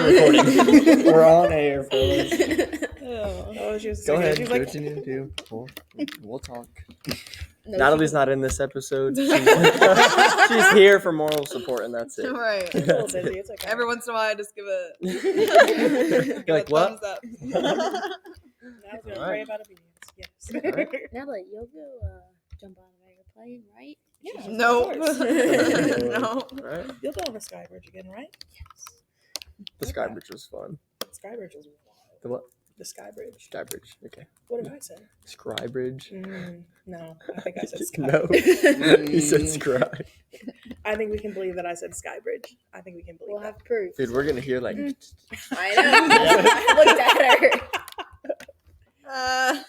recording. We're on air, fellas. Go ahead. Do Like, what you need to do. We'll talk. No, Natalie's not in this episode. She's here for moral support, and that's it. Right. a little busy. It's okay. Every once in a while, I just give a You're like, what? thumbs up. Now I was gonna All pray right. about obedience. Yes. All right. Natalie, you'll go jump on an airplane, right? Yeah. No. Of course. No. All right. You'll go on the Sky Bridge again, right? The Sky Bridge was fun. Sky Bridge was wild. The what? The Sky Bridge. Sky Bridge. Okay. What did I say? Sky Bridge. No, I think I said Sky. No. You said Sky. I think we can believe that I said Sky Bridge. I think we can believe We'll that. have proof. Dude, we're gonna hear like. I know. I looked at her.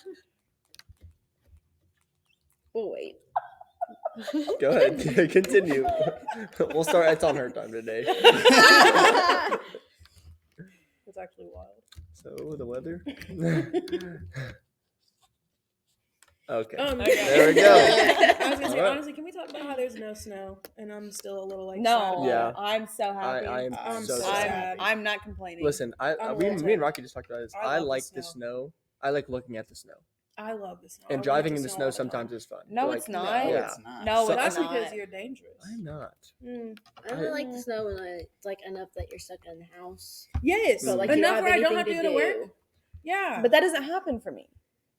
We'll wait. Go ahead. Continue. We'll start. It's on her time today. It's actually wild. So the weather. Okay. Okay. There we go. I was gonna say, All right. honestly, can we talk about how there's no snow and I'm still a little like sad No. about Yeah. it? I'm so happy. I am I'm so so sad. sad. I'm not complaining. Listen, I'm a me little and Rocky just talked about this. I I love the like the snow. snow. I like looking at the snow. I love the snow. And I driving love in the snow all the time. sometimes is fun. No, But, it's like, not. Yeah. It's not. No, So- That's it's because not. you're dangerous. I'm not. I really like the snow when it's like enough that you're stuck in the house. Yes, So like Mm. you enough don't where have I don't anything have to to go to do. work. Yeah, But that doesn't happen for me.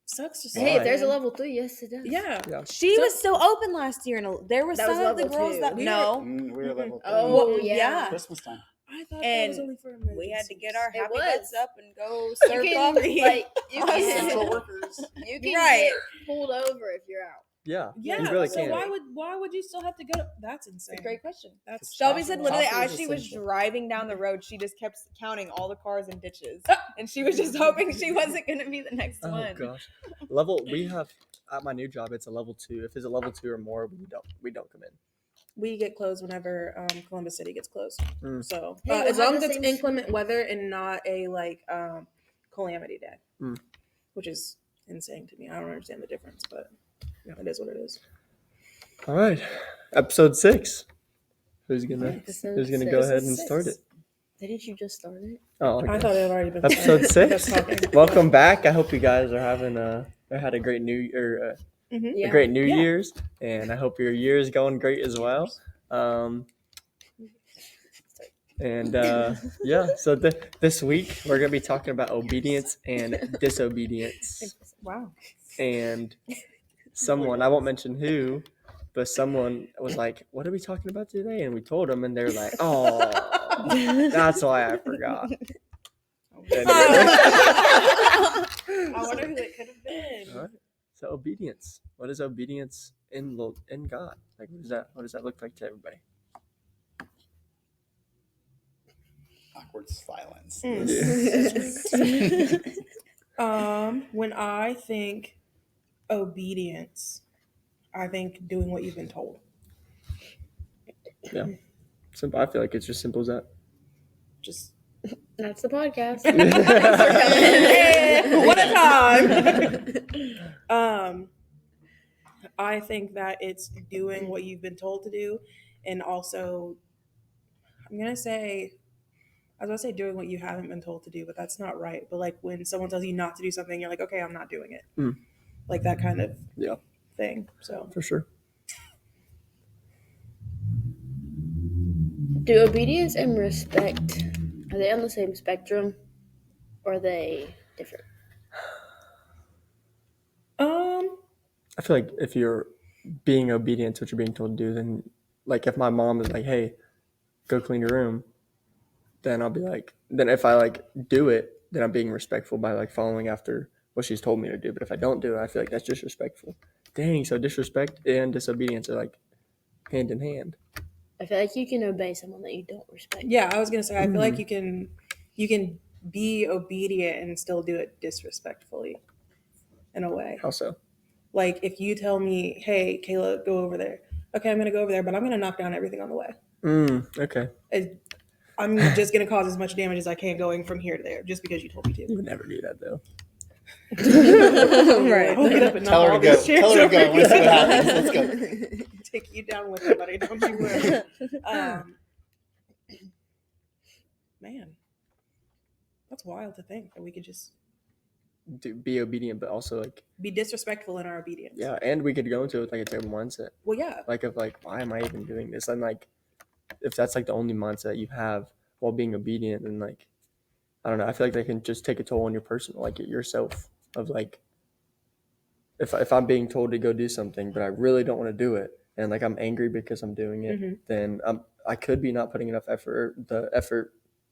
sucks to say. Hey, if Why? there's a level 3, yes it does. Yeah. Yeah. She was still open last year, and there were That some was of the level girls 2. that We no. We were level 3. Oh, Well, yeah. yeah. Christmas time. I thought that And was only for We had to get emergencies. our It happy was. butts up and go You serve can, coffee. like, you Essential can, workers. you can Right. get pulled over if you're out. Yeah. Yeah, You really so can. why would you still have to go? That's insane. Great question. That's Shelby said literally Coffee is as she was essential. driving down the road, she just kept counting all the cars and ditches, and she was just hoping she wasn't going to be the next Oh one. gosh. We have at my new job. It's a level 2. If it's a level 2 or more, we don't come in. We get closed whenever Columbus City gets closed. Mm. So Hey, we'll as have long as the it's same inclement weather and not a calamity day, Mm. which is insane to me. I don't understand the difference, but it is what it is. All right. Episode 6. Who's gonna Episode Who's gonna 6. go ahead and start it? Didn't you just start it? Oh, I okay. thought it had already been Episode started. 6. Just talking. Welcome back. I hope you guys are having had a great a Yeah. great New Yeah. Year's, and I hope your year is going great as well. Yeah. So this week we're gonna be talking about obedience and disobedience, Wow. and someone, I won't mention who, but someone was like, "What are we talking about today?" And we told them, and they're like, "Oh, that's why I forgot." Anyway. I wonder who it could have been. All right. So obedience. What is obedience in God? Like, what does that look like to everybody? Awkward silence. When I think obedience, I think doing what you've been told. Yeah. Simple. I feel like it's just simple as that. Just That's the podcast. what a time. I think that it's doing what you've been told to do, and also I was gonna say doing what you haven't been told to do, but that's not right. But like when someone tells you not to do something, you're like, okay, I'm not doing it. Mm. Like that kind of Yeah. thing. So For sure. Do obedience and respect, are they on the same spectrum? Or are they different? I feel like if you're being obedient to what you're being told to do, then like if my mom is like, "Hey, go clean your room," then I'll be like, then if I like do it, then I'm being respectful by like following after what she's told me to do. But if I don't do it, I feel like that's disrespectful. Dang, so disrespect and disobedience are like hand in hand. I feel like you can obey someone that you don't respect. yeah, I was gonna say I feel like you can be obedient and still do it disrespectfully in a way. How so? Like if you tell me, hey, Kayla, go over there. Okay, I'm gonna go over there, but I'm gonna knock down everything on the way. Okay. I'm just gonna cause as much damage as I can going from here to there, just because you told me to. You would never do that though. Right. I'll get up and knock Tell her all to go. these chairs Tell her to over. go. I want to see what happens. Let's go. Take you down with me, buddy. Don't you worry. Man, It's wild to think that we could just be obedient, but also like be disrespectful in our obedience. yeah, and we could go into it with like a terrible mindset, Well, yeah. like of like why am I even doing this? And like if that's like the only mindset you have while being obedient, then like I don't know, I feel like that can just take a toll on your personal, like yourself, of like if I'm being told to go do something, but I really don't want to do it, and like I'm angry because I'm doing it, Mhm. then I could be not putting enough effort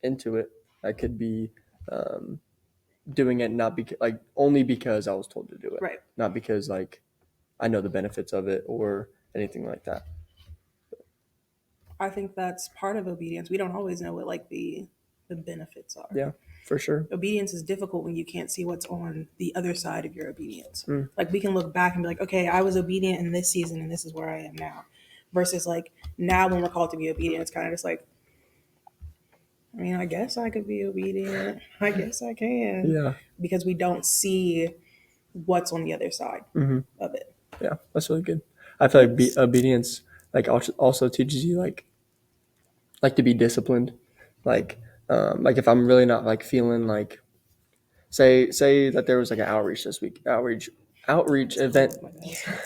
into it. I could be doing it not because like only because I was told to do it, Right. not because like I know the benefits of it or anything like that. I think that's part of obedience. We don't always know what like the benefits are. Yeah, for sure. Obedience is difficult when you can't see what's on the other side of your obedience. Mm. Like we can look back and be like, okay, I was obedient in this season and this is where I am now. Versus like now when we're called to be obedient, it's kind of just like, I mean, I guess I could be obedient. I guess I can. Yeah. Because we don't see what's on the other side Mm-hmm. of it. Yeah, that's really good. I feel like obedience like also teaches you like to be disciplined. Like if I'm really not like feeling like say that there was like an outreach this week, outreach event.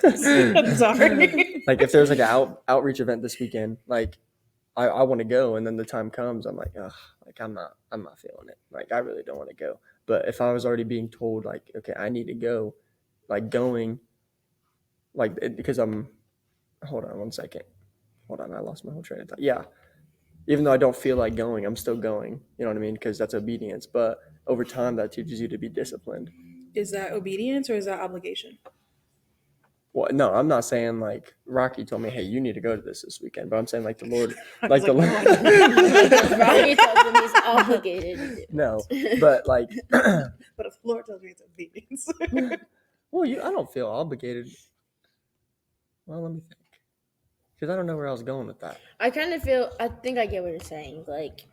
I'm sorry. Like if there's like an outreach event this weekend, like I want to go, and then the time comes, I'm like, ugh, like I'm not feeling it. Like I really don't want to go. But if I was already being told like, okay, I need to go, like going, like because hold on one second. Hold on, I lost my whole train of thought. Yeah. Even though I don't feel like going, I'm still going. You know what I mean? Because that's obedience. But over time, that teaches you to be disciplined. Is that obedience or is that obligation? Well, no, I'm not saying like Rocky told me, hey, you need to go to this weekend. But I'm saying like the Lord, I like was the like, Lord. no. Rocky tells him he's obligated to do it. No, but like, But if the Lord tells me it's obedience. well, I don't feel obligated. Well, let me think. Because I don't know where I was going with that. I think I get what you're saying. Like,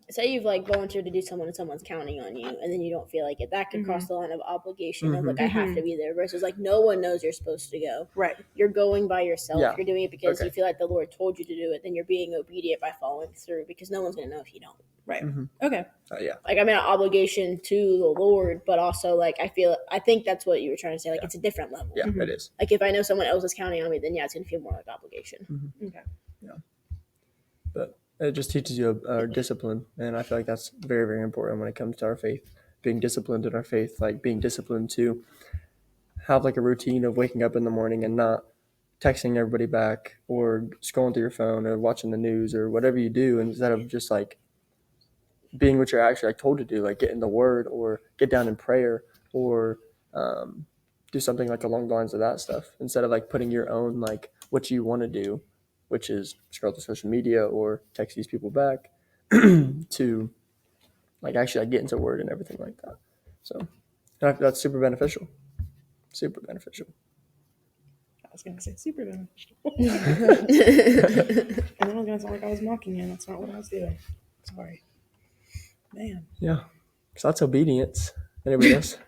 say you've like volunteered to do someone and someone's counting on you, and then you don't feel like it. That could cross the line of obligation of like I have to be there versus like no one knows you're supposed to go. Right. You're going by yourself. Yeah. You're doing it because Okay. you feel like the Lord told you to do it. Then you're being obedient by following through because no one's gonna know if you don't. Right. Mm-hmm. Okay. Yeah. Like I'm in an obligation to the Lord, but also like I think that's what you were trying to say. Like it's a different level. Yeah, it is. Like if I know someone else is counting on me, then yeah, it's gonna feel more like obligation. Okay. But it just teaches you discipline, and I feel like that's very, very important when it comes to our faith. Being disciplined in our faith, like being disciplined to have like a routine of waking up in the morning and not texting everybody back or scrolling through your phone or watching the news or whatever you do, instead of just like being what you're actually like told to do, like get in the Word or get down in prayer or do something like along the lines of that stuff, instead of like putting your own like what you want to do, which is scroll through social media or text these people back, to like actually like get into Word and everything like that. So that's super beneficial. Super beneficial. I was gonna say super beneficial. And then I was gonna sound like I was mocking you, and that's not what I was doing. Sorry. Man. Yeah. So that's obedience. Anybody else?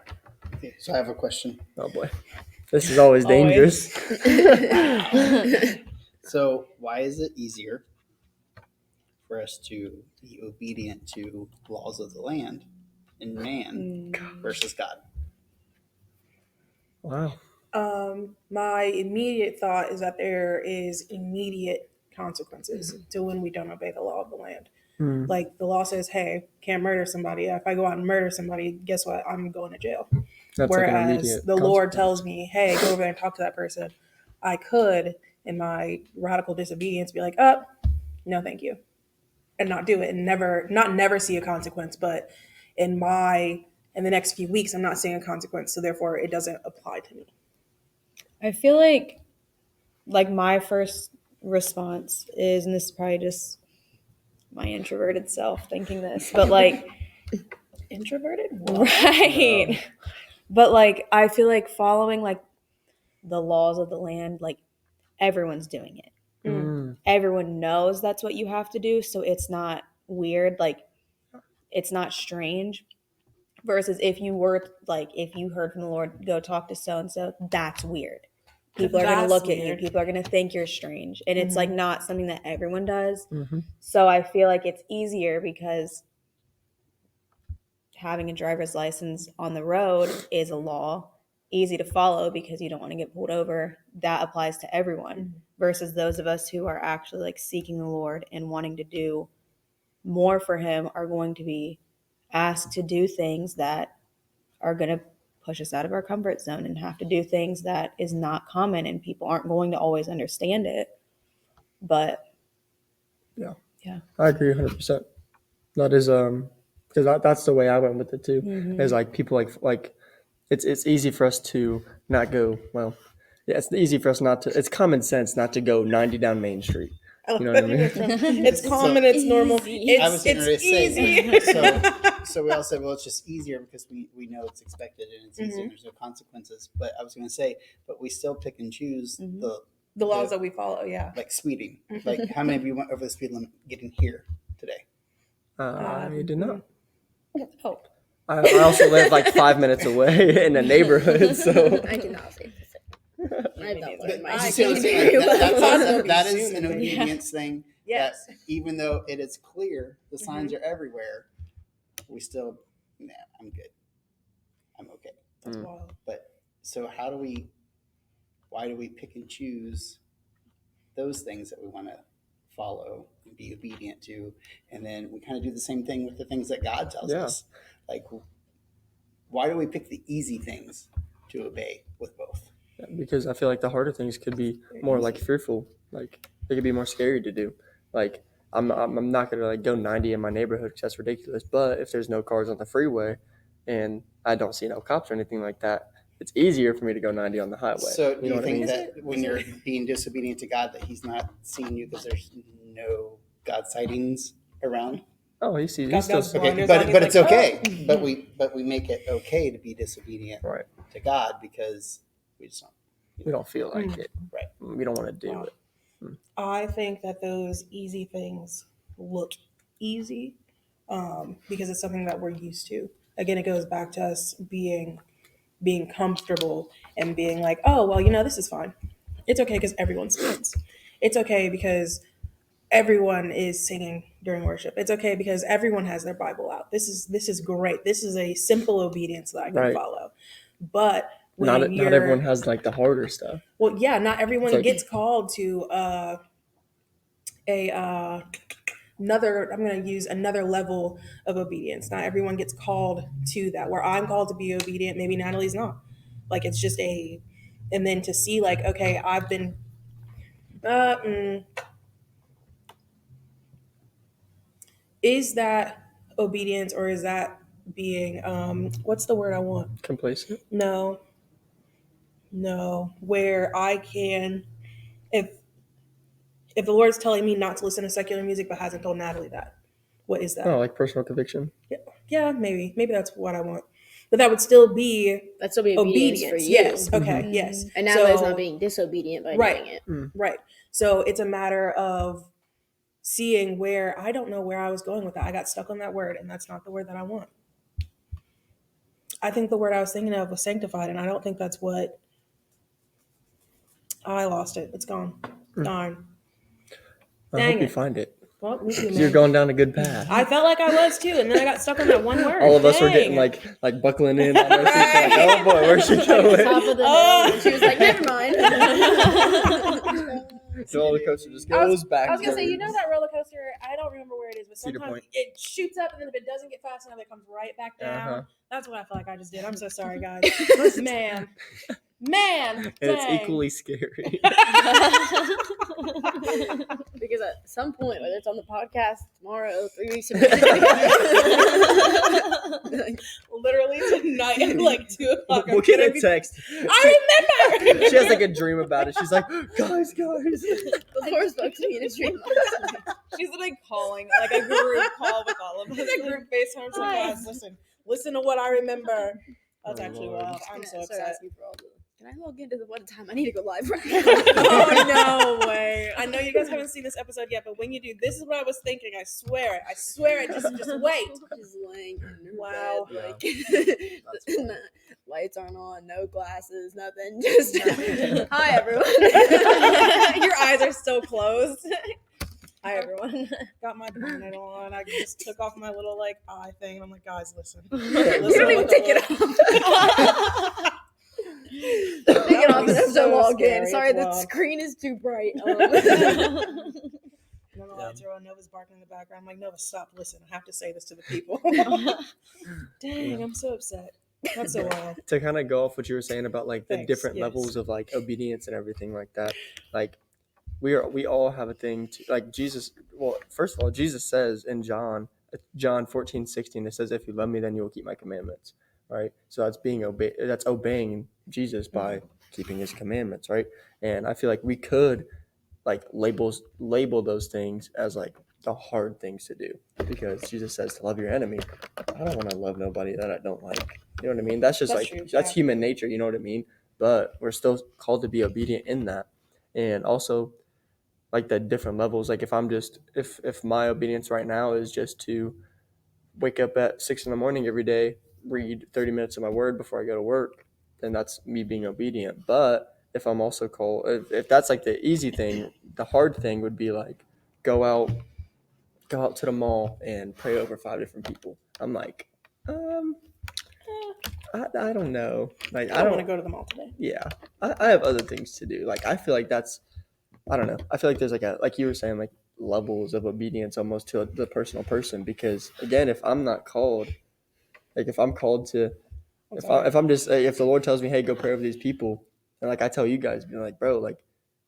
Okay, so I have a question. Oh boy. This is always dangerous. So why is it easier for us to be obedient to laws of the land and man versus God? Wow. My immediate thought is that there is immediate consequences to when we don't obey the law of the land. Mm. Like the law says, hey, can't murder somebody. If I go out and murder somebody, guess what? I'm going to jail. That's Whereas like an immediate the Lord consequence. tells me, hey, go over there and talk to that person. I could, in my radical disobedience, be like, oh, no, thank you. And not do it and never see a consequence. But in the next few weeks, I'm not seeing a consequence. So therefore it doesn't apply to me. I feel like my first response is, and this is probably just my introverted self thinking this, but like Introverted? right. But like I feel like following like the laws of the land, like everyone's doing it. Mm. Everyone knows that's what you have to do, so it's not weird, like it's not strange. Versus if you heard from the Lord, go talk to so and so, that's weird. People are going to That's look at you. weird. People are going to think you're strange. And it's like not something that everyone does. Mm-hmm. So I feel like it's easier because having a driver's license on the road is a law, easy to follow because you don't want to get pulled over. That applies to everyone versus those of us who are actually like seeking the Lord and wanting to do more for him are going to be asked to do things that are going to push us out of our comfort zone and have to do things that is not common, and people aren't going to always understand it. But Yeah. Yeah. I agree 100%. That is because that's the way I went with it too. Is like people like it's easy for us to not go, well, yeah, it's easy for us not to, it's common sense not to go 90 down Main Street. You know what I mean? It's common, it's normal. Easy. I was It's getting ready easy. to say, so we all said, well, it's just easier because we know it's expected and it's easy and there's no consequences. But I was going to say, but we still pick and choose The laws that we follow, yeah. like speeding. Like how many of you went over the speed limit getting here today? I did not. Oh. I also live like 5 minutes away in a neighborhood, so I did not say I don't learn my You see speed what I'm very saying? well. That is an obedience thing. Yes. That even though it is clear, the signs are everywhere, we still, nah, I'm good. I'm okay. That's wild. But so why do we pick and choose those things that we want to follow and be obedient to? And then we kind of do the same thing with the things that God tells us. Like, why do we pick the easy things to obey with both? because I feel like the harder things could be more like fearful. Like they could be more scary to do. Like I'm not gonna like go 90 in my neighborhood because that's ridiculous. But if there's no cars on the freeway and I don't see no cops or anything like that, it's easier for me to go 90 on the highway. So do know you what I think mean? that when you're being disobedient to God, that He's not seeing you because there's no God sightings around? Oh, he sees. He God's still. got Okay, blinders but on, but he's it's like, okay. But we make it okay to be disobedient Right. to God because we just don't. We don't feel like it. Right. We don't want to do Wow. it. I think that those easy things look easy because it's something that we're used to. Again, it goes back to us being comfortable and being like, oh, well, this is fine. It's okay because everyone spins. It's okay because everyone is singing during worship. It's okay because everyone has their Bible out. This is great. This is a simple obedience that I can follow. But Not everyone has like the harder stuff. Well, yeah, not everyone Like, gets called to another. I'm going to use another level of obedience. Not everyone gets called to that. Where I'm called to be obedient, maybe Natalie's not. Like it's just and then to see like, okay, I've been. Is that obedience or is that being what's the word I want? complacent. No, where I can, if the Lord's telling me not to listen to secular music but hasn't told Natalie that, what is that? Oh, like personal conviction. Yeah, maybe that's what I want, but that would still be obedience for you. Yes, okay, yes. And now it's not being disobedient by doing it. Right. So it's a matter of seeing where I don't know where I was going with that. I got stuck on that word, and that's not the word that I want. I think the word I was thinking of was sanctified, and I don't think that's what. I lost it. It's gone. Darn. I hope you find it. Well, me too, You're man. going down a good path. I felt like I was too, and then I got stuck on that one word. All of us were getting Dang. like buckling in on our seats. Like, oh boy, where's she Top going? of the hill. And she was like, never mind. The roller coaster just I goes back. I was gonna say, that roller coaster. I don't remember where it is, but Cedar sometimes Point. it shoots up, and then if it doesn't get fast enough, it comes right back down. Uh-huh. That's what I feel like I just did. I'm so sorry, guys. man. And it's dang. equally scary. Because at some point, whether it's on the podcast tomorrow, 3 weeks from Literally tonight at like 2:00. We'll get a text. I remember. She has like a dream about it. She's like, guys. before spoke to me in a dream. She's like calling, like a group call with all of us. It's a group FaceTime. So guys, listen to what I remember. That's actually Lord. wild. I'm so Start upset. asking for all the, can I log into the one time? I need to go live right now. Oh no way! I know you guys haven't seen this episode yet, but when you do, this is what I was thinking. I swear it. Just wait. Just laying in her Wow. bed, like lights aren't on, no glasses, nothing. Just hi everyone. Your eyes are so closed. Hi, everyone. Got my bonnet on. I just took off my little like eye thing. And I'm like, guys, listen. You don't even take it off. Take it off and have to log in. Sorry, the screen is too bright. And then the lights are on. Nova's barking in the background. I'm like, Nova, stop. Listen, I have to say this to the people. Dang, I'm so upset. That's so wild. To kind of go off what you were saying about like the Thanks, different yes. levels of like obedience and everything like that, like we all have a thing to like Jesus. Well, first of all, Jesus says in John 14:16, it says, if you love me, then you will keep my commandments, right? So that's obeying Jesus by keeping his commandments, right? And I feel like we could like label those things as like the hard things to do, because Jesus says to love your enemy. I don't want to love nobody that I don't like. You know what I mean? That's just That's like true, that's yeah. human nature. You know what I mean? But we're still called to be obedient in that, and also like the different levels. Like if my obedience right now is just to wake up at 6 a.m. every day, read 30 minutes of my word before I go to work, then that's me being obedient. But if I'm also called, if that's like the easy thing, the hard thing would be like go out to the mall and pray over 5 different people. I'm like, I don't know. Like I don't want to go to the mall today. Yeah, I have other things to do. Like I feel like I don't know. I feel like there's like you were saying, like levels of obedience almost to the personal person. Because again, if I'm not called, like if I'm called to, if the Lord tells me, hey, go pray over these people, and like I tell you guys, being like, bro, like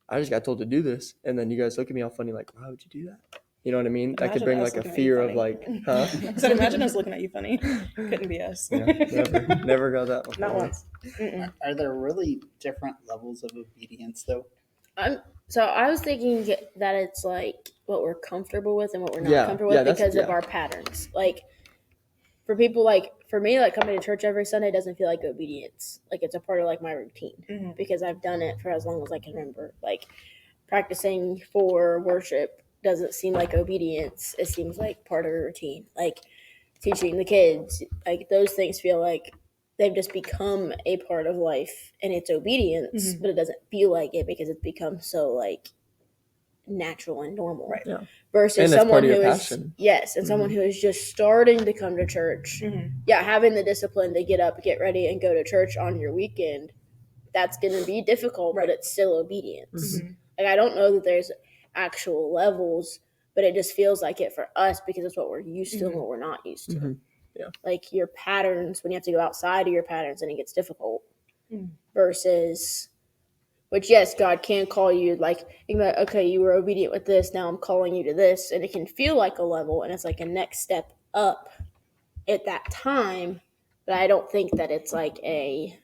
I just got told to do this, and then you guys look at me all funny, like, why would you do that? You know what I mean? That could Imagine bring us like a looking at fear you of like, funny. huh? I said, imagine us looking at you funny. Couldn't be us. Yeah, never got that before. Not once. Mm-mm. Are there really different levels of obedience, though? So I was thinking that it's like what we're comfortable with and what we're not Yeah, comfortable with because of our patterns. Like for people, like for me, like coming to church every Sunday doesn't feel like obedience. Like it's a part of like my routine because I've done it for as long as I can remember. Like practicing for worship doesn't seem like obedience. It seems like part of a routine. Like teaching the kids, like those things feel like they've just become a part of life and it's obedience, but it doesn't feel like it because it's become so like natural and normal. Right. Yeah. Versus And someone part of who your is passion. someone who is just starting to come to church. Having the discipline to get up, get ready, and go to church on your weekend. That's going to be difficult, but it's still obedience. Like I don't know that there's actual levels, but it just feels like it for us because it's what we're used to and what we're not used to. Yeah. Like your patterns, when you have to go outside of your patterns, and it gets difficult. Versus, which yes, God can call you like, okay, you were obedient with this, now I'm calling you to this, and it can feel like a level, and it's like a next step up at that time. But I don't think that it's like they're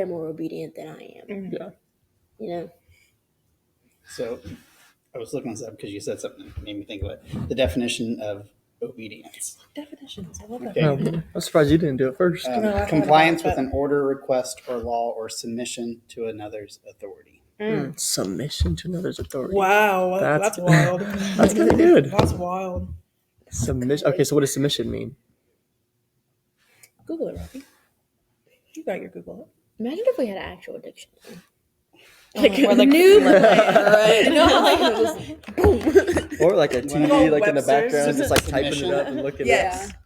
more obedient than I am. Yeah. You know. So I was looking this up because you said something that made me think of it. The definition of obedience. Definitions. I love that. Okay. I'm surprised you didn't do it first. Compliance with an order, request, or law, or submission to another's authority. Submission to another's authority. Wow, that's wild. That's kind of good. That's wild. Submission. Okay, so what does submission mean? Google it, Rocky. You got your Google. Imagine if we had an actual dictionary. Or like new right? Like, boom. Or like a TV, like in the Webster's. background, just like typing Submission. it up and looking Yes. at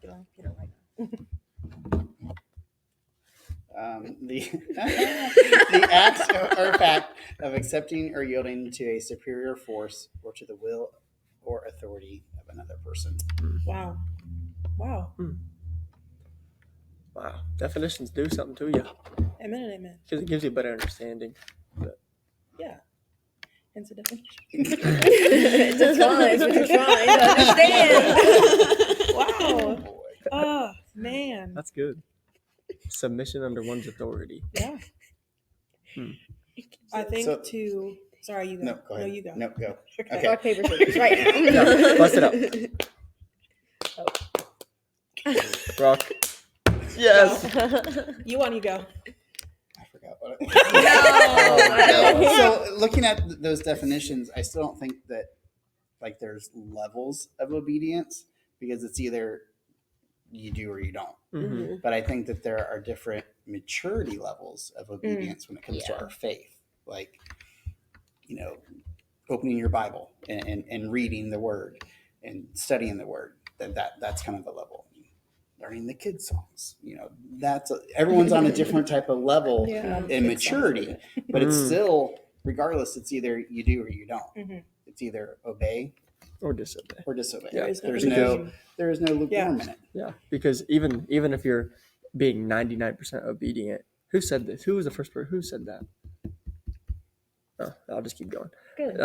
Get it right. The act or fact of accepting or yielding to a superior force or to the will or authority of another person. Wow. Wow. Definitions do something to you. Amen and amen. Because it gives you a better understanding. Yeah. Hence the definition. It's a challenge, but you're trying to understand. Wow. Oh, man. That's good. Submission under one's authority. Yeah. I think Sorry, you go. No, go ahead. No, you go. No, go. Okay. Rock, paper, scissors, right now. Yeah, bust it up. Rock. Yes. You want, you go. I forgot what it was. So looking at those definitions, I still don't think that like there's levels of obedience because it's either you do or you don't. But I think that there are different maturity levels of obedience when it comes to our faith. Like, opening your Bible and reading the Word and studying the Word. That's kind of the level. Learning the kids songs, everyone's on a different type of level in maturity, but it's still, regardless, it's either you do or you don't. It's either obey or disobey. Yeah, there is no lukewarm in it. Yeah, because even if you're being 99% obedient, who said this? Who was the first person? Who said that? Oh, I'll just keep going. Good.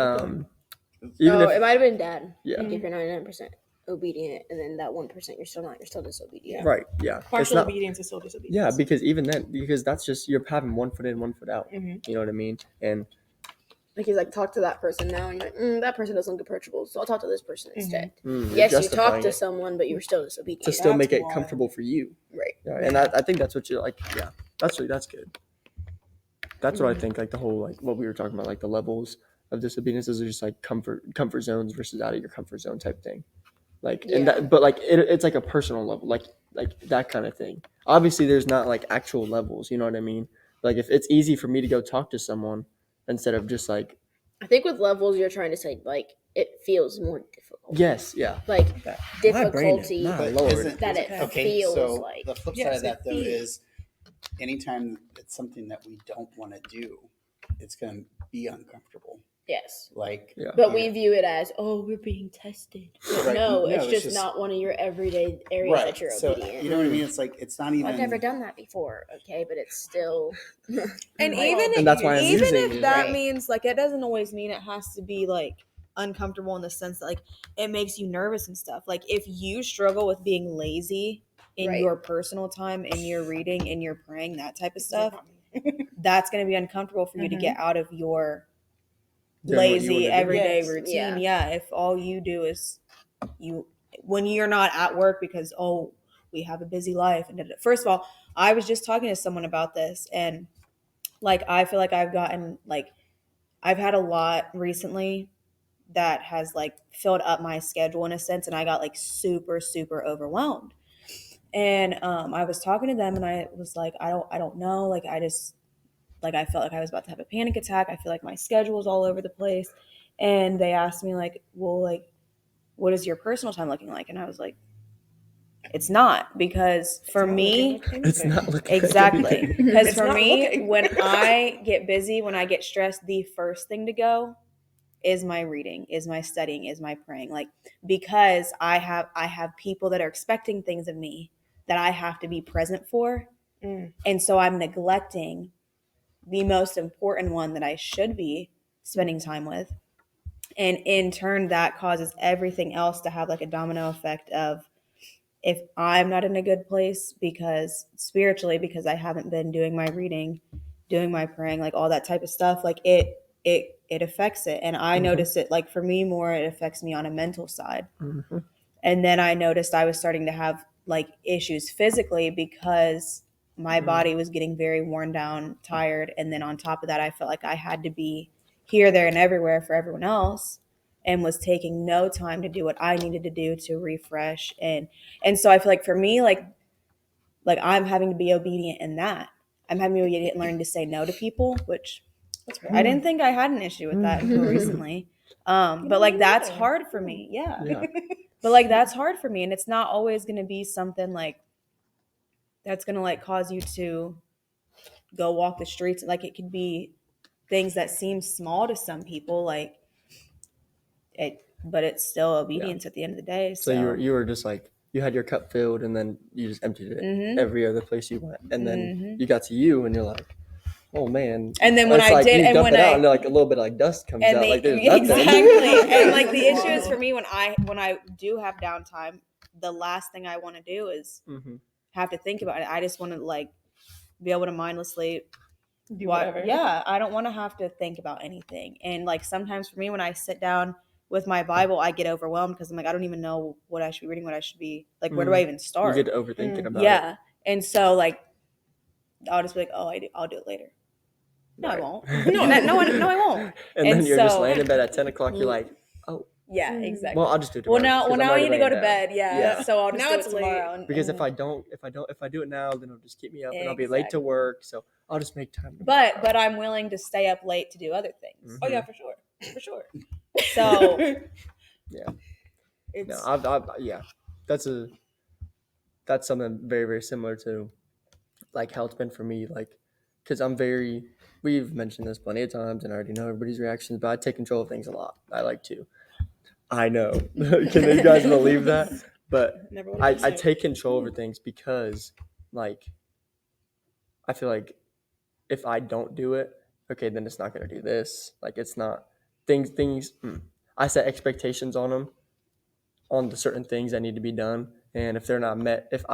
Even if it might have been Dad. Yeah. Like if you're 99% obedient, and then that 1% you're still not. You're still disobedient. Right. Yeah. Partial obedience is still disobedience. Yeah, because even then, because that's just you're having one foot in, one foot out. You know what I mean? And like he's like, talk to that person now, and you're like, that person doesn't look approachable, so I'll talk to this person instead. yes, you talked to someone, but you were still disobedient to still make it comfortable for you. Right. Yeah, and I think that's what you're like. Yeah, that's good. That's what I think. Like the whole like what we were talking about, like the levels of disobedience is just like comfort zones versus out of your comfort zone type thing. Like and that, but like it's like a personal level, like that kind of thing. Obviously, there's not like actual levels. You know what I mean? Like if it's easy for me to go talk to someone instead of just like. I think with levels, you're trying to say like it feels more difficult. Yes. Yeah. Like difficulty that it feels so like. The flip side of that though is anytime it's something that we don't want to do, it's going to be uncomfortable. Yes. Like, but we view it as, we're being tested. Right. No, it's just not one of your everyday areas that you're obedient. You know what I mean? It's like it's not even. I've never done that before. Okay, but it's still. And that's why I'm even using if that means like it doesn't always mean it has to be like uncomfortable in the sense that like it makes you nervous and stuff. Like if you struggle with being lazy in your personal time, in your reading, in your praying, that type of stuff, that's going to be uncomfortable for you to get out of your lazy everyday routine. Yeah, if all you do is when you're not at work because we have a busy life. And first of all, I was just talking to someone about this, and like I feel like I've gotten like I've had a lot recently that has like filled up my schedule in a sense, and I got like super overwhelmed. And I was talking to them, and I was like, I don't know, like I just like I felt like I was about to have a panic attack. I feel like my schedule is all over the place. And they asked me like, well, like, what is your personal time looking like? And I was like, it's not, because for me, it's not looking exactly. Because for me, when I get busy, when I get stressed, the first thing to go is my reading, is my studying, is my praying. Like, because I have people that are expecting things of me that I have to be present for. And so I'm neglecting the most important one that I should be spending time with. And in turn, that causes everything else to have like a domino effect of, if I'm not in a good place because spiritually, because I haven't been doing my reading, doing my praying, like all that type of stuff, like it affects it. And I noticed it, like for me more, it affects me on a mental side. And then I noticed I was starting to have like issues physically because my body was getting very worn down, tired. And then on top of that, I felt like I had to be here, there, and everywhere for everyone else, and was taking no time to do what I needed to do to refresh. And so I feel like for me, like I'm having to be obedient in that. I'm having to be obedient and learn to say no to people, which I didn't think I had an issue with that until recently. But like that's hard for me. Yeah. But like that's hard for me. And it's not always going to be something like that's going to like cause you to go walk the streets. Like it could be things that seem small to some people, like it, but it's still obedience at the end of the day. So you were just like, you had your cup filled and then you just emptied it every other place you went. And then you got to you and you're like, oh man. And then when I like did, you and dump when it I out and like a little bit of like dust comes out, like there's nothing. Exactly. And like the issue is for me, when I do have downtime, the last thing I want to do is have to think about it. I just want to like be able to mindlessly do whatever. Yeah, I don't want to have to think about anything. And like sometimes for me, when I sit down with my Bible, I get overwhelmed because I'm like, I don't even know what I should be reading, what I should be like, where do I even start? You get overthinking about it. Yeah. And so like I'll just be like, I'll do it later. No, Right. I won't. No, I won't. And then you're just laying in bed at 10 o'clock. You're like, oh. Yeah, exactly. Well, I'll just do it tomorrow. Well, now I need to go to bed. Yeah. So I'll just Now do it it's tomorrow. late. Because if I do it now, then it'll just keep me up and I'll be late to work. So I'll just make time. But I'm willing to stay up late to do other things. Oh yeah, for sure. So Yeah. It's No, yeah, that's something very, very similar to like how it's been for me. Like, because we've mentioned this plenty of times, and I already know everybody's reactions, but I take control of things a lot. I like to. I know. Can you guys believe that? But never would have I take control over things because, like, I feel like if I don't do it, okay, then it's not going to do this. Like, it's not things. I set expectations on them, on the certain things that need to be done, and if they're not met, if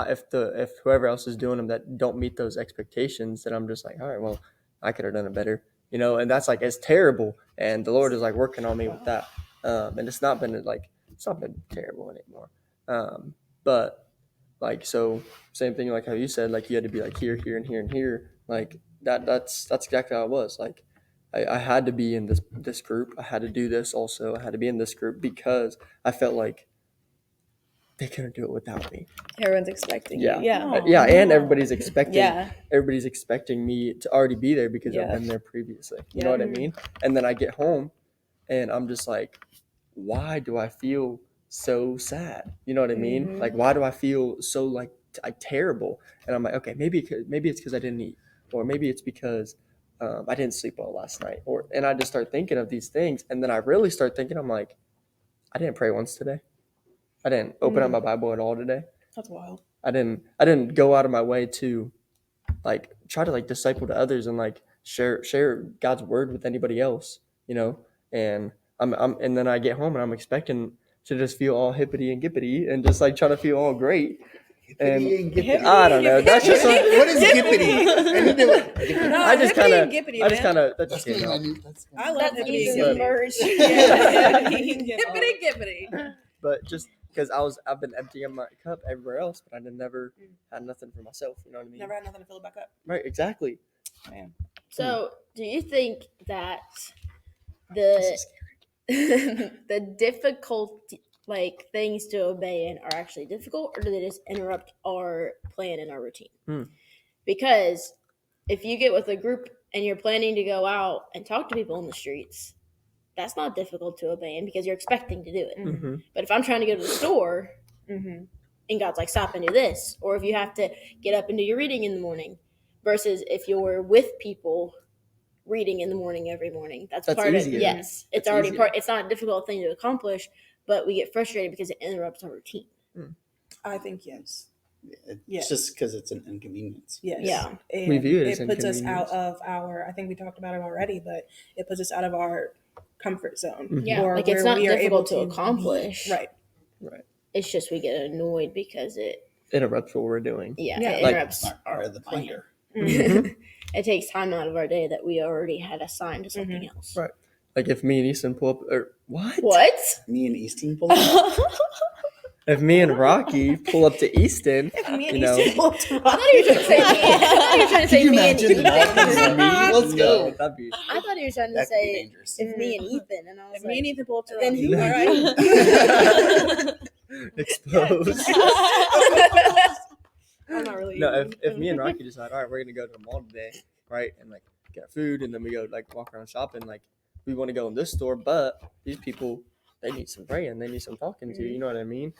whoever else is doing them that don't meet those expectations, then I'm just like, all right, well, I could have done it better, and that's like, it's terrible, and the Lord is like working on me with that, and it's not been terrible anymore, but like, so same thing, like how you said, like you had to be like here, here, and here, and here, like that's exactly how it was. Like I had to be in this group, I had to do this also, I had to be in this group because I felt like they couldn't do it without me. everyone's expecting Yeah. you. Yeah. Yeah, and everybody's expecting Yeah. me to already be there because I've Yeah. been there previously. You know what I mean? And then I get home and I'm just like, why do I feel so sad? You know what I mean? Like, why do I feel so like terrible? And I'm like, okay, maybe it's because I didn't eat, or maybe it's because I didn't sleep well last night, and I just start thinking of these things, and then I really start thinking, I'm like, I didn't pray once today. I didn't open up my Bible at all today. That's wild. I didn't go out of my way to like try to like disciple to others and like share God's word with anybody else, and and then I get home and I'm expecting to just feel all hippity and gippity and just like trying to feel all great. And I don't know. That's just like, What is gippity? I need to. No, I just kind of hippity and gippity, I just man. kind of that That's just came gonna out. be my new. That's I love That's hippity. easy But- merge. Hippity gippity. But just because I've been emptying my cup everywhere else, but I never had nothing for myself. You know what I mean? Never had nothing to fill it back up. Right? Exactly. Man. So, do you think that the the difficult things to obey in are actually difficult, or do they just interrupt our plan and our routine? Because if you get with a group and you're planning to go out and talk to people in the streets, that's not difficult to obey in because you're expecting to do it. Mm-hmm. But if I'm trying to go to the store and God's like, stop and do this, or if you have to get up and do your reading in the morning, versus if you're with people reading in the morning every morning, that's part easier. of yes. It's That's already easier. part. It's not a difficult thing to accomplish, but we get frustrated because it interrupts our routine. I think yes. It's Yes. just because it's an inconvenience. Yes. Yeah. And We view it as it puts us inconvenience. out of our, I think we talked about it already, but it puts us out of our comfort zone. Mhm. Yeah, Or like it's where not we are difficult able to accomplish. Right. It's just we get annoyed because it Interrupts what we're doing. Yeah. it Like- interrupts Are the binder. Mhm. it takes time out of our day that we already had assigned to something else. Right. Like if me and Easton pull up, or what? What? Me and Easton pull up. If me and Rocky pull up to Easton, Me and you know, Easton pulled to I thought you were trying to say me. I thought you were trying to say Can you me and imagine Ethan. walking to me? Let's no, go. that'd be I thought you were trying to That could be say dangerous. if me and Ethan, and I was If like, me and Ethan pull up to then Rocky, who? all right. exposed. I'm not really. No, if me and Rocky decide, all right, we're gonna go to the mall today, right, and like get food, and then we go like walk around shopping, like we want to go in this store, but these people, they need some praying, they need some talking to, you know what I mean?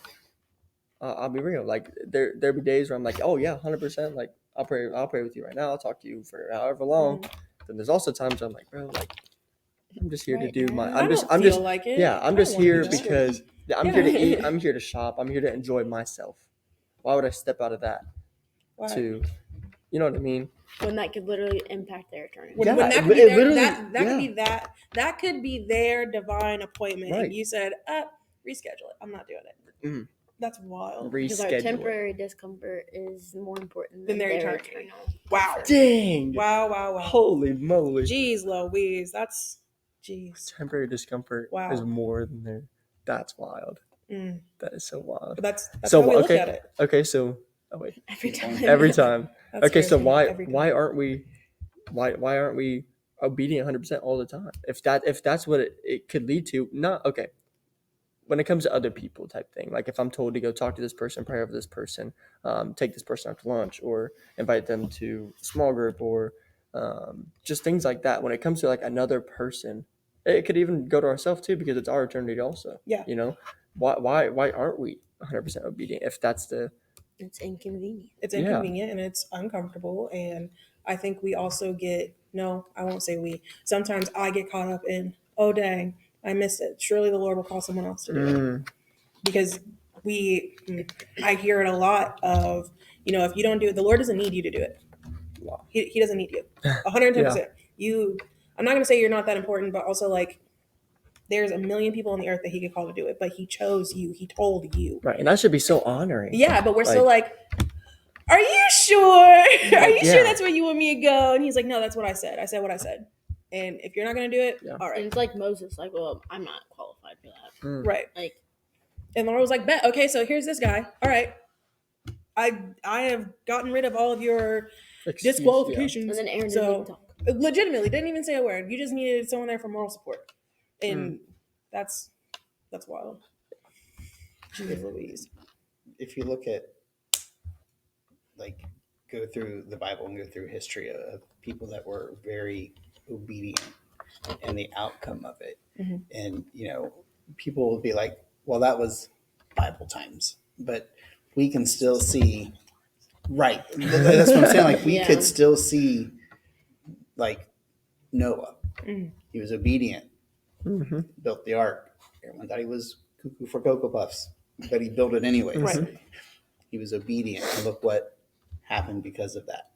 I'll be real, like there be days where I'm like, oh yeah, 100%, like I'll pray with you right now, I'll talk to you for however long. Then there's also times I'm like, bro, like I'm just here to do my, I'm just like it. yeah, I'm I just don't wanna here do that. because I'm here to eat, I'm here to shop, I'm here to enjoy myself. Why would I step out of that Why? to, you know what I mean? when that could literally impact their eternity. When, Yeah, when that could be it their, literally- that yeah. could be that could be their divine appointment, Right. and you said, reschedule it. I'm not doing it. Mhm. That's wild. Because our Reschedule. temporary discomfort is more important Than than their their eternity. eternal. Wow. Dang. Wow. Holy moly. Jeez Louise, that's jeez. Temporary discomfort Wow. is more than there. That's wild. Mm. That is so wild. But that's So, how we look okay. at it. Okay, so wait. Every time. Every time. That's Okay, so crazy. Every time. why aren't we obedient 100% all the time? If that's what it could lead to, not okay. When it comes to other people type thing, like if I'm told to go talk to this person, pray over this person, take this person out to lunch, or invite them to a small group, or just things like that. When it comes to like another person, It could even go to ourselves too, because it's our eternity also. Yeah. You know, why aren't we 100% obedient if that's the It's inconvenient. It's Yeah. inconvenient and it's uncomfortable. And I think we also I won't say we. Sometimes I get caught up in, oh, dang, I missed it. Surely the Lord will call someone else to do it. Because I hear it a lot of, if you don't do it, the Lord doesn't need you to do it. Wow. He doesn't need you. 110%. I'm not going to say you're not that important, but also like, there's a million people on the earth that he could call to do it, but he chose you. He told you. Right, and that should be so honoring. Yeah, but we're still like, are you sure? Are you Yeah. sure that's where you want me to go? And he's like, no, that's what I said. I said what I said. And if you're not going to do it, Yeah. all And right. it's like Moses, like, well, I'm not qualified for that. Right. Like, And Laura was like, bet. Okay, so here's this guy. All right. I have gotten rid of all of your disqualifications. and then Aaron didn't so even talk. legitimately didn't even say a word. You just needed someone there for moral support. And that's wild. Jesus Louise. If you look at, like, go through the Bible and go through history of people that were very obedient and the outcome of it. Mhm. And, people will be like, well, that was Bible times. But we can still see, right. That's what I'm saying. Like, we Yeah. could still see, like, Noah. Mhm. He was obedient, Mm-hmm. built the ark. Everyone thought he was cuckoo for Cocoa Puffs, but he built it anyways. Right. He was obedient, and look what happened because of that.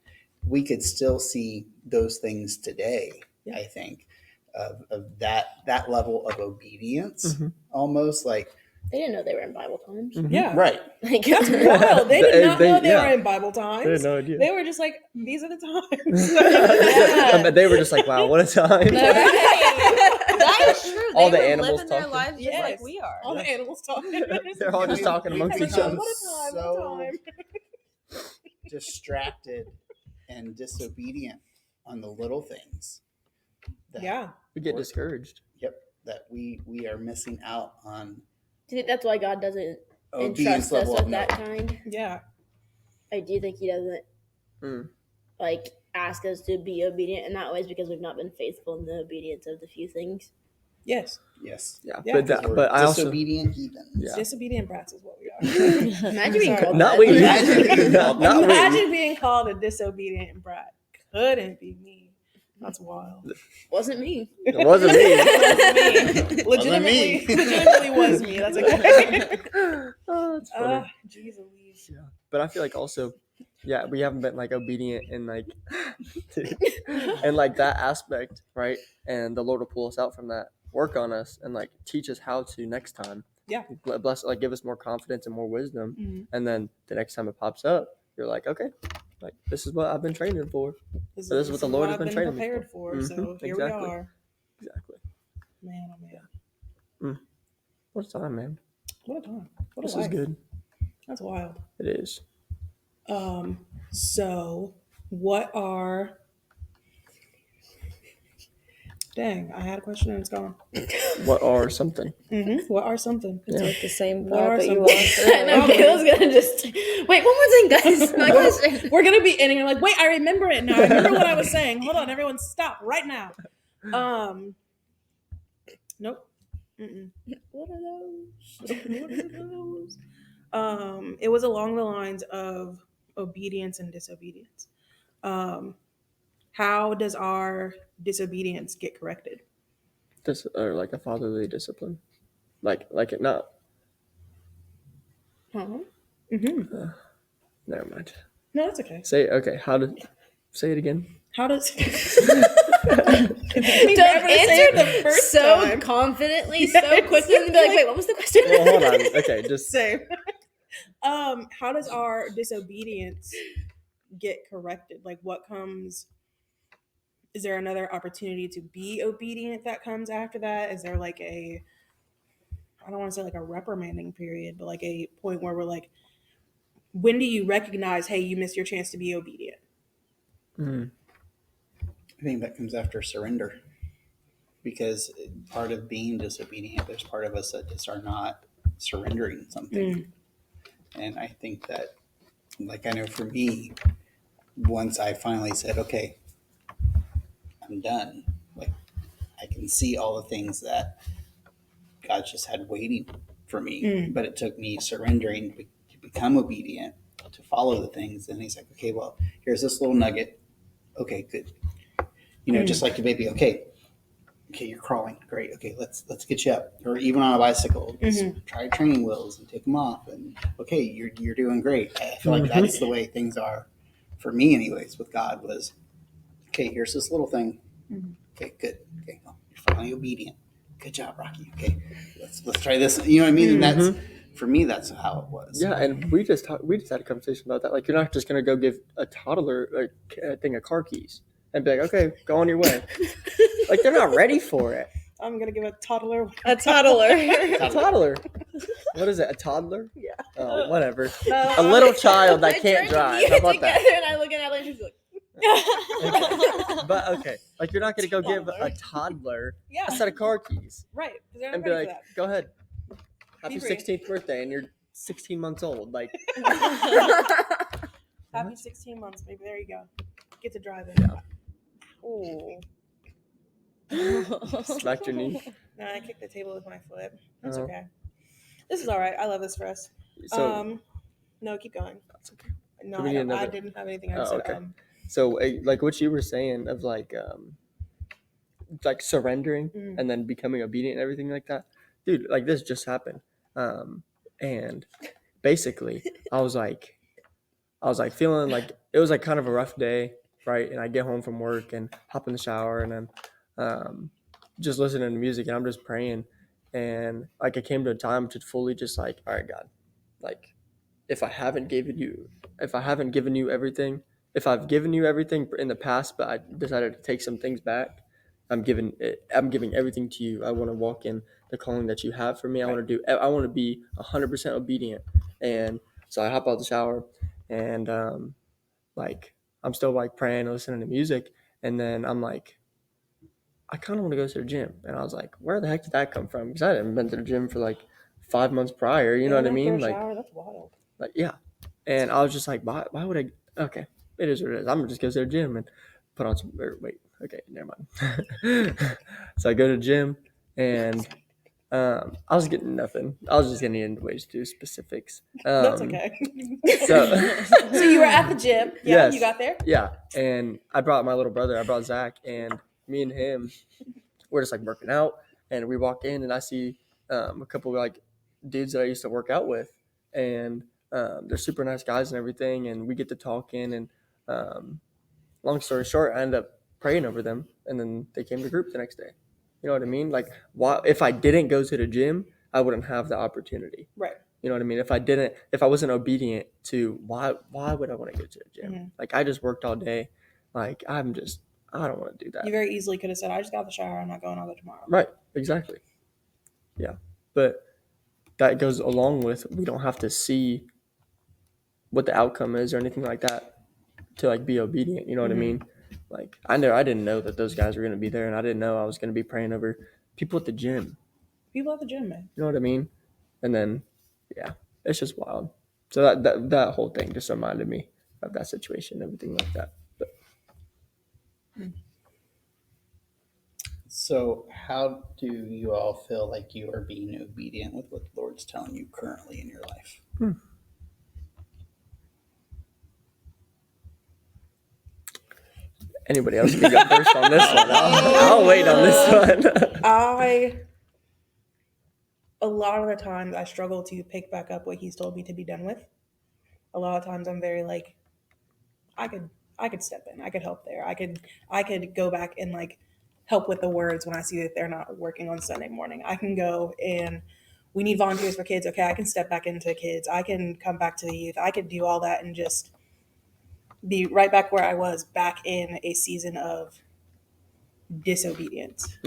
We could still see those things today, Yeah. I think, of that level of obedience, Mhm. almost like, They didn't know they were in Bible times. Mhm. Yeah. right. Like, That's wild. They did not know they yeah. were in Bible times. They had no idea. They were just like, these are the times. I bet they were just like, wow, what a time. That is true. They All the were animals living their talking. lives just like Yes. we are. All the animals talking. They're all just talking amongst each other. What a time, what a time. Distracted and disobedient on the little things. That, Yeah. We get discouraged. Yep. That we are missing out on do you think that's why God doesn't obedience entrust us level with of that no. kind? Yeah. Like, do you think He doesn't like ask us to be obedient in that way because we've not been faithful in the obedience of the few things? Yes. Yes. Yeah, Yeah, but Because we're but I also disobedient heathens. Yeah. Disobedient brats is what we are. Imagine being Sorry. called not that. we. Imagine. not we. Imagine being called a disobedient brat. Couldn't be me. That's wild. Wasn't me. It wasn't me. Legitimately was me. That's okay. Oh, that's funny. Jeez Louise. Yeah, but I feel like also, yeah, we haven't been like obedient in like, and like that aspect, right? And the Lord will pull us out from that, work on us, and like teach us how to next time. Yeah. Bless, like give us more confidence and more wisdom, Mhm. and then the next time it pops up, you're like, okay, like this is what I've been training for. This is what the Lord has I've been training me prepared for. So Mhm, here exactly. we are. Exactly. Man, oh man. What a time, man. What a time. What This a is life. good. That's wild. It is. So what are dang, I had a question and it's gone. What are something? What are something? Yeah. Like the same What are part that you some- lost I know. earlier. Kayla's gonna just wait. One more thing, guys. My question. We're gonna be ending. I'm like, wait, I remember it now. I remember what I was saying. Hold on, everyone, stop right now. Nope. Mm-mm. What are those? What are those? It was along the lines of obedience and disobedience. How does our disobedience get corrected? This or like a fatherly discipline, like it not. Mm-hmm. Never mind. No, that's okay. Say How to say it again? How does Don't answer the first so time. confidently, Yeah, so quickly, and be like, "Wait, what was the question?" Well, hold on. Okay, just Same. How does our disobedience get corrected? Like, what comes? Is there another opportunity to be obedient that comes after that? Is there like I don't want to say like a reprimanding period, but like a point where we're like, when do you recognize, hey, you missed your chance to be obedient? I think that comes after surrender, because part of being disobedient, there's part of us that just are not surrendering something. And I think that, like, I know for me, once I finally said, okay, I'm done, like, I can see all the things that God just had waiting for me, but it took me surrendering to become obedient, to follow the things. And he's like, okay, well, here's this little nugget. Okay, good. Just like a baby. Okay, you're crawling. Great. Okay, let's get you up. Or even on a bicycle, try training wheels and take them off. And okay, you're doing great. I feel like that's the way things are for me, anyways. With God was, okay, here's this little thing. Okay, good. Okay, well, you're finally obedient. Good job, Rocky. Okay, let's try this. You know what I mean? And that's for me. That's how it was. Yeah, and we just had a conversation about that. Like, you're not just gonna go give a toddler a thing of car keys and be like, okay, go on your way. Like, they're not ready for it. I'm gonna give a toddler. A toddler. A toddler. What is it? A toddler? Yeah. Oh, whatever. No, A little child that I can't turned drive. you How about together that? And I look at Natalie and she's like, But okay, like, you're not gonna go give a toddler Yeah. a set of car keys Right. 'Cause they're not and be ready like, for go ahead, happy Be free. 16th birthday, and you're 16 months old. Like, that. Happy 16 months, baby. There you go. Get to drive it. Yeah. Ooh. smacked your knee. No, I kicked the table with my foot. That's Oh. okay. This is all right. I love this for us. So No, keep going. that's okay. No, Do we need I another? didn't have anything. I Oh, said, okay. So like what you were saying of like surrendering and then becoming obedient and everything like that, dude. Like, this just happened, and basically I was like feeling like it was like kind of a rough day, right? And I get home from work and hop in the shower and I'm just listening to music and I'm just praying, and like I came to a time to fully just like, all right, God, like, if I haven't given you everything, if I've given you everything in the past, but I decided to take some things back, I'm giving everything to you. I want to walk in the calling that you have for me. I want to be 100% obedient. And so I hop out the shower and like, I'm still like praying and listening to music, and then I'm like, I kind of want to go to the gym. And I was like, where the heck did that come from? Because I hadn't been to the gym for like 5 months prior. You know what I mean? Like, that's wild. yeah. And I was just like, why would I? Okay, it is what it is. I'm gonna just go to the gym and put on some. Wait, okay, never mind. So I go to the gym and I was getting nothing. I was just getting into ways to do specifics. That's okay. So So you were at the gym. Yeah, Yes. you got there. yeah, and I brought my little brother. I brought Zach, and me and him, we're just like working out, and we walk in, and I see a couple like dudes that I used to work out with, and they're super nice guys and everything, and we get to talking, and long story short, I ended up praying over them, and then they came to group the next day. You know what I mean? Like, why, if I didn't go to the gym, I wouldn't have the opportunity. Right. You know what I mean? If I wasn't obedient to, why would I want to go to the gym? Like, I just worked all day. Like, I don't want to do that. You very easily could have said, I just got out the shower. I'm not going out tomorrow. Right. Exactly. Yeah. But that goes along with, we don't have to see what the outcome is or anything like that to like be obedient. You know what I mean? Like, I didn't know that those guys were going to be there, and I didn't know I was going to be praying over people at the gym. People at the gym, man. You know what I mean? And then, yeah, it's just wild. So that whole thing just reminded me of that situation, everything like that. But So, how do you all feel like you are being obedient with what the Lord's telling you currently in your life? anybody else can go first on this one. I'll wait on this one. A lot of the times I struggle to pick back up what he's told me to be done with. A lot of times I'm very like, I could step in. I could help there. I could go back and like help with the words when I see that they're not working on Sunday morning. I can go and we need volunteers for kids. Okay, I can step back into kids. I can come back to the youth. I could do all that and just be right back where I was back in a season of disobedience.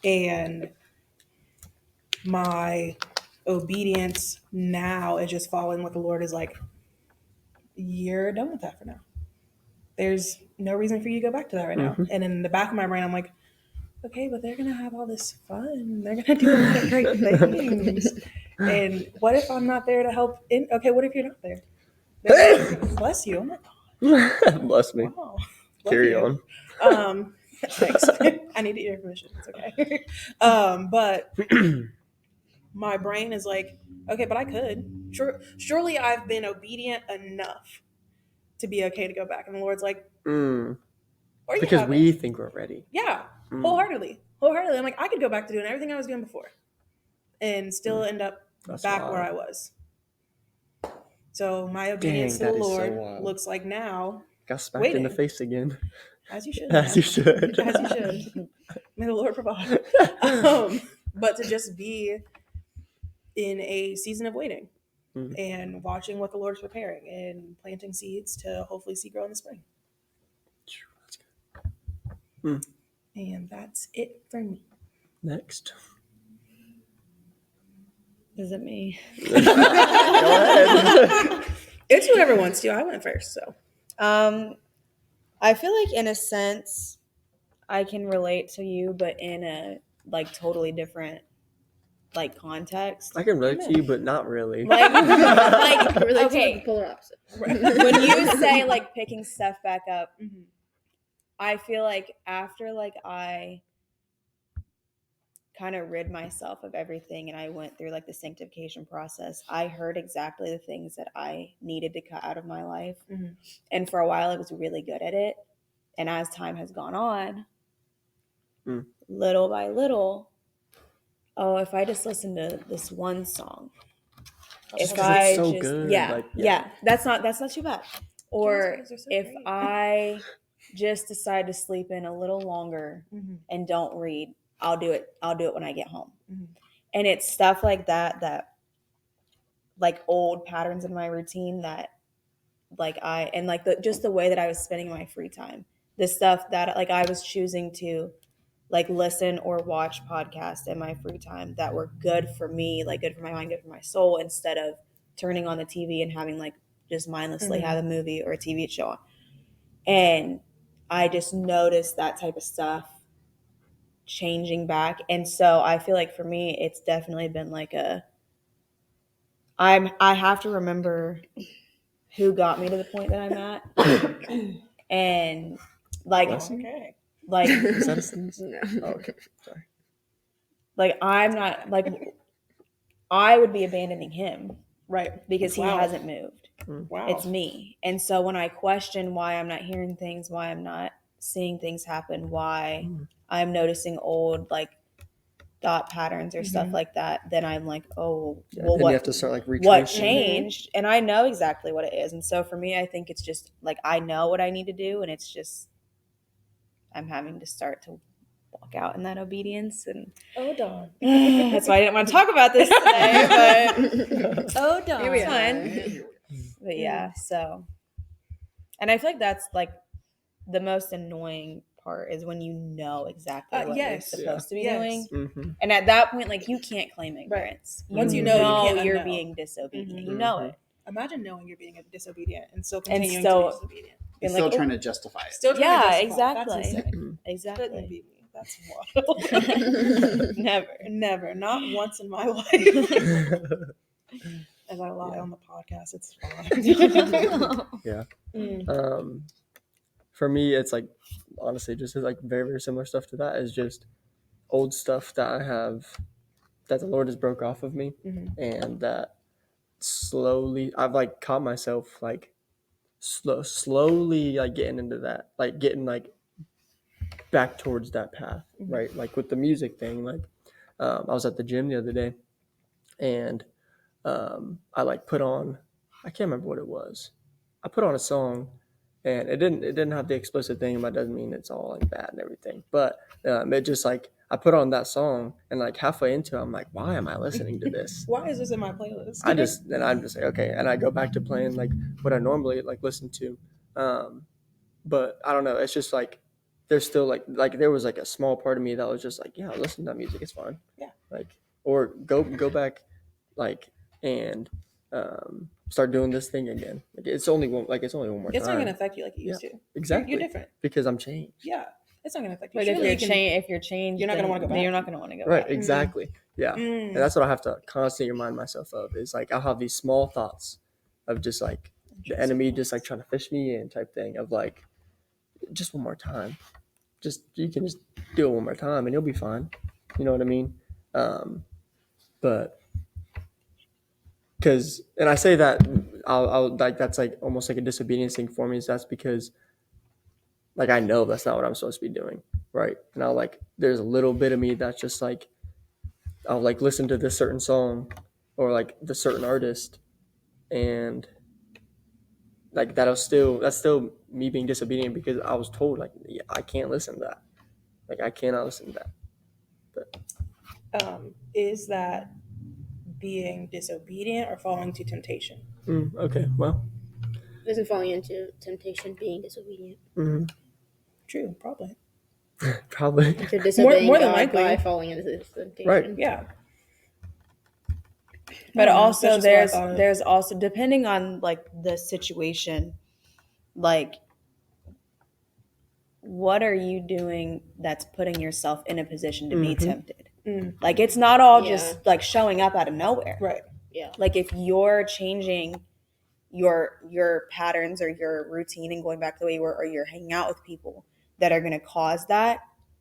And my obedience now is just following what the Lord is like, you're done with that for now. There's no reason for you to go back to that right now. And in the back of my brain, I'm like, okay, but they're going to have all this fun. They're going to do a lot of great things. And what if I'm not there to help? Okay, what if you're not there? Bless you. Oh my God. Bless me. Wow. Carry Love on. you. Thanks. I need to get your permission. It's okay. But my brain is like, okay, but I could. Surely I've been obedient enough to be okay to go back. And the Lord's like, or you Because haven't. we think we're ready. Yeah, wholeheartedly. I'm like, I could go back to doing everything I was doing before and still end up That's back wild. where I was. So my obedience Dang, to the that is so Lord wild. looks like now, Got smacked in the waiting. face again. As you should. As man. you should. As you should. May the Lord provide. But to just be in a season of waiting and watching what the Lord's preparing and planting seeds to hopefully see grow in the spring. That's good. And that's it for me. Next. Is it me? Go ahead. It's whoever wants to. I went first, so. I feel like in a sense I can relate to you, but in a like totally different like context. I can relate to you, but not really. Like Relate to okay, the polar opposite. when you say like picking stuff back up, I feel like after like I kind of rid myself of everything and I went through like the sanctification process, I heard exactly the things that I needed to cut out of my life. And for a while I was really good at it. And as time has gone on, little by little, if I just listen to this one song, Just if 'cause I it's so just good, yeah, like, yeah, that's not too bad. Or Jazz songs are so if great. I just decide to sleep in a little longer and don't read, I'll do it when I get home. And it's stuff like that like old patterns in my routine that like just the way that I was spending my free time, the stuff that like I was choosing to like listen or watch podcasts in my free time that were good for me, like good for my mind, good for my soul, instead of turning on the TV and having like just mindlessly have a movie or a TV show on. And I just noticed that type of stuff changing back. And so I feel like for me, it's definitely been like I have to remember who got me to the point that I'm at. And like, Okay. like, Is that a sneeze? No. Oh, okay. Sorry. like I'm not like I would be abandoning him, Right. because he Wow. hasn't moved. Wow. It's me. And so when I question why I'm not hearing things, why I'm not seeing things happen, why I'm noticing old like thought patterns or stuff like that, then I'm like, oh, well, then what you have to start like retracing. what changed? And I know exactly what it is. And so for me, I think it's just like I know what I need to do, and it's just I'm having to start to walk out in that obedience. And Oh, darn. that's why I didn't want to talk about this today, but Oh, darn. Here we It's are. fine. But yeah, so, and I feel like that's like the most annoying part is when you know exactly what yes. you're supposed to be Yes. doing. Mm-hmm. And at that point, like you can't claim ignorance. Once you know, you can't you're unknow. being disobedient. Mhm. You know it. Imagine knowing you're being disobedient and still And continuing still- to be disobedient. You're And still like, trying to justify it. Still trying Yeah, to justify. exactly. That's insane. Couldn't Exactly. be me. That's wild. Never. Never. Not once in my life. As I lie on the podcast, it's fine. Yeah. Mm. For me, it's like honestly just like very, very similar stuff to that. Is just old stuff that I have that the Lord has broke off of me, and that slowly I've like caught myself like slowly like getting into that, like getting like back towards that path, right? Like with the music thing, like I was at the gym the other day, and I like put on, I can't remember what it was. I put on a song, and it didn't have the explicit thing, but it doesn't mean it's all like bad and everything. But it just like I put on that song, and like halfway into it, I'm like, why am I listening to this? Why is this in my playlist? I'm just like, okay, and I go back to playing like what I normally like listen to, but I don't know. It's just like there's still like there was like a small part of me that was just like, yeah, listen to that music, it's fine. Yeah. Like or go back, like and start doing this thing again. Like it's only one more It's time. not going to affect you like it used to. Exactly. You're different. Because I'm changed. Yeah. It's not going to affect you. But Surely if you can- you're changed, you're not gonna then wanna go back. You're not going to want to go Right. back. Exactly. Yeah. And that's what I have to constantly remind myself of. Is like I'll have these small thoughts of just like the enemy just like trying to fish me in type thing of like just one more time. you can just do it one more time and you'll be fine. You know what I mean? But because, and I say that I'll like, that's like almost like a disobedience thing for me. Is that's because like I know that's not what I'm supposed to be doing, right? And I'll like, there's a little bit of me that's just like, I'll like listen to this certain song or like the certain artist, and like that's still me being disobedient because I was told like, yeah, I can't listen to that. Like I cannot listen to that. Is that being disobedient or falling to temptation? Okay, well, Isn't falling into temptation being disobedient? True, probably. probably. If you're disobeying more than God likely. by falling into this temptation. Right. Yeah. But also that's just what I thought of. there's also, depending on like the situation, like what are you doing that's putting yourself in a position to be tempted? Like it's not all just like showing up out of nowhere. Right. Yeah. Like if you're changing your patterns or your routine and going back the way you were, or you're hanging out with people that are going to cause that,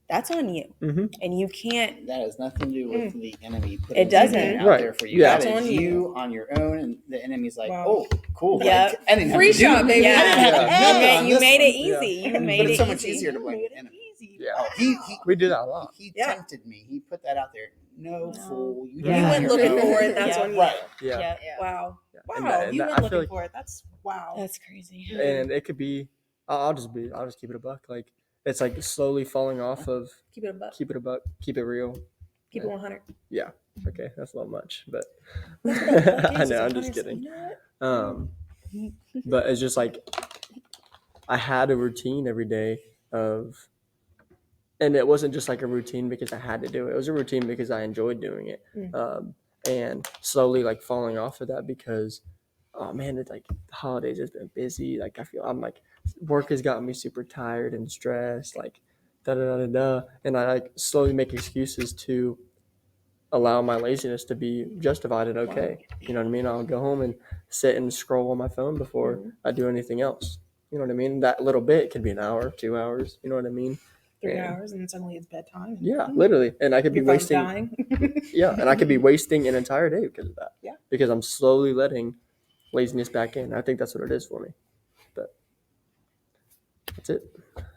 that's on you. And you can't. That has nothing to do with the enemy putting It doesn't. something out Right. there for you. Yeah. That That's is on you on your own, and the enemy's like, Wow. oh, cool. Yep. Like, I didn't have Free to do shot, baby. I didn't have to do nothing on You this made it one. easy. Yeah. You made But it it's so much easy. easier to blame the enemy. Yeah. Oh, he We do that a lot. He Yeah. tempted me. He put that out there. No, fool. You, You did You it went on looking your own. for it. That's Yeah. on you. Right. Yeah. Yeah. Wow. Yeah. Wow. And You I went feel looking like, for it. That's wow. That's crazy. and it could be, I'll just keep it a buck. Like it's like slowly falling off of Keep it a buck. keep it a buck, keep it real. Keep it 100. Yeah. Okay. That's not much, but That's what a buck is. I It's know, I'm 100. just kidding. You know what? But it's just like I had a routine every day of, and it wasn't just like a routine because I had to do it. It was a routine because I enjoyed doing it. And slowly like falling off of that because, oh man, it's like the holidays has been busy. Like I'm like, work has gotten me super tired and stressed. Like da da da da da, and I like slowly make excuses to allow my laziness to be justified and okay. You know what I mean? I'll go home and sit and scroll on my phone before I do anything else. You know what I mean? That little bit could be an hour, 2 hours. You know what I mean? 3 hours and then suddenly it's bedtime. Yeah, literally. And I could be Your phone's wasting. dying. Yeah, and I could be wasting an entire day because of that. Yeah. Because I'm slowly letting laziness back in. I think that's what it is for me. But that's it.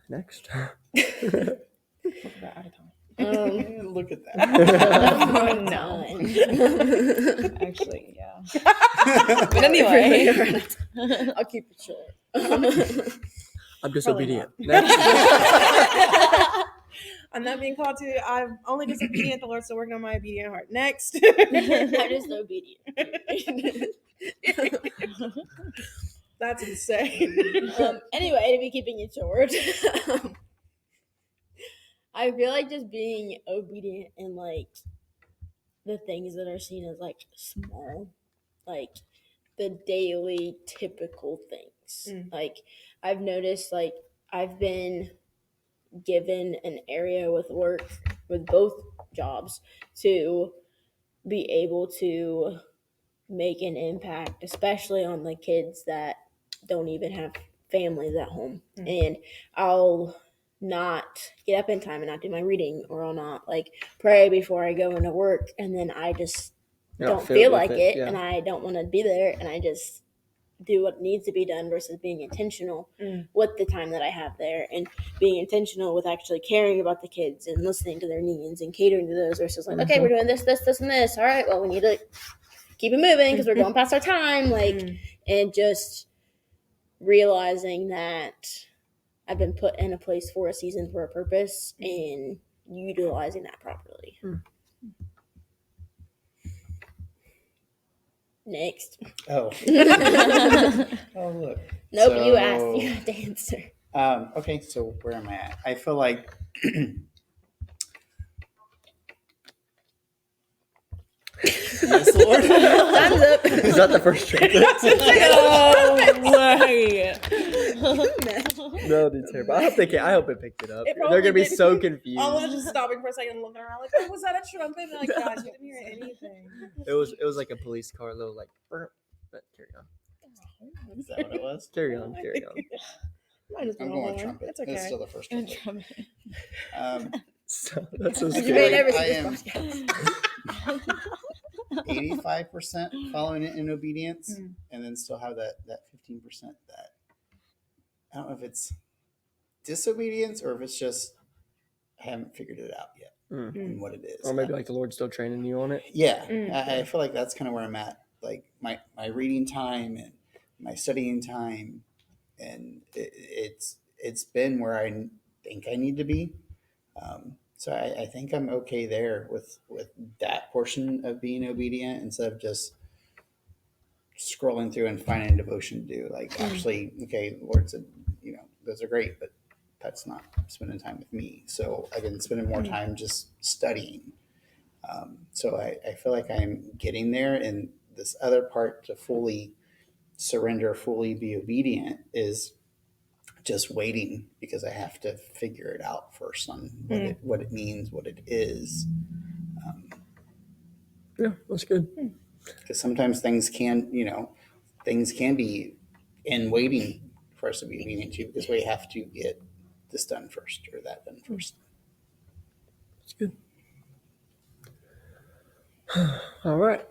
Next. Look at that, out of time. Look at that. No. Actually, yeah. But anyway, I'll keep it short. I'm disobedient. not. Next. I'm not being called to. I'm only disobedient. The Lord's still working on my obedient heart. Next. I'm just obedient. That's insane. Anyway, to be keeping it short, I feel like just being obedient in like the things that are seen as like small, like the daily typical things. Like I've noticed, like I've been given an area with work with both jobs to be able to make an impact, especially on the kids that don't even have families at home. And I'll not get up in time and not do my reading, or I'll not like pray before I go into work, and then I just don't feel like it, yeah. and I don't want to be there, and I just do what needs to be done versus being intentional with the time that I have there, and being intentional with actually caring about the kids and listening to their needs and catering to those versus like, okay, we're doing this, and this. All right, well, we need to keep it moving because we're going past our time. Like, and just realizing that I've been put in a place for a season for a purpose and utilizing that properly. Next. Oh. Oh, look. Nope, So- you asked. You have to answer. Okay, so where am I at? I feel like yes, Lord. Time's up. Is that the first trick? No, dude, terrible. I hope it picked it up. It They're probably gonna be did. so confused. I was just stopping for a second and looking around like, oh, was that a trumpet? And like, guys, you didn't hear anything. It was like a police car, little like burp. But carry on. Is that what it was? Carry on. might just I'm blow a going horn. trumpet. It's okay. It's still the first trumpet. So, that's so You may scary. never see I this am- podcast. 85% following it in obedience, Mm. and then still have that 15% that I don't know if it's disobedience or if it's just I haven't figured it out yet Mm. and what it is. Or maybe like the Lord's still training you on it. Yeah, Mm. I feel like that's kind of where I'm at. Like my reading time and my studying time, and it's been where I think I need to be. So I think I'm okay there with that portion of being obedient instead of just scrolling through and finding devotion to do. Like actually, okay, the Lord said, those are great, but that's not spending time with me. So I've been spending more time just studying. So I feel like I'm getting there, and this other part to fully surrender, fully be obedient is just waiting because I have to figure it out first on what it means, what it is. Yeah, that's good. Because sometimes things can be in waiting for us to be obedient to because we have to get this done first or that done first. That's good. All right.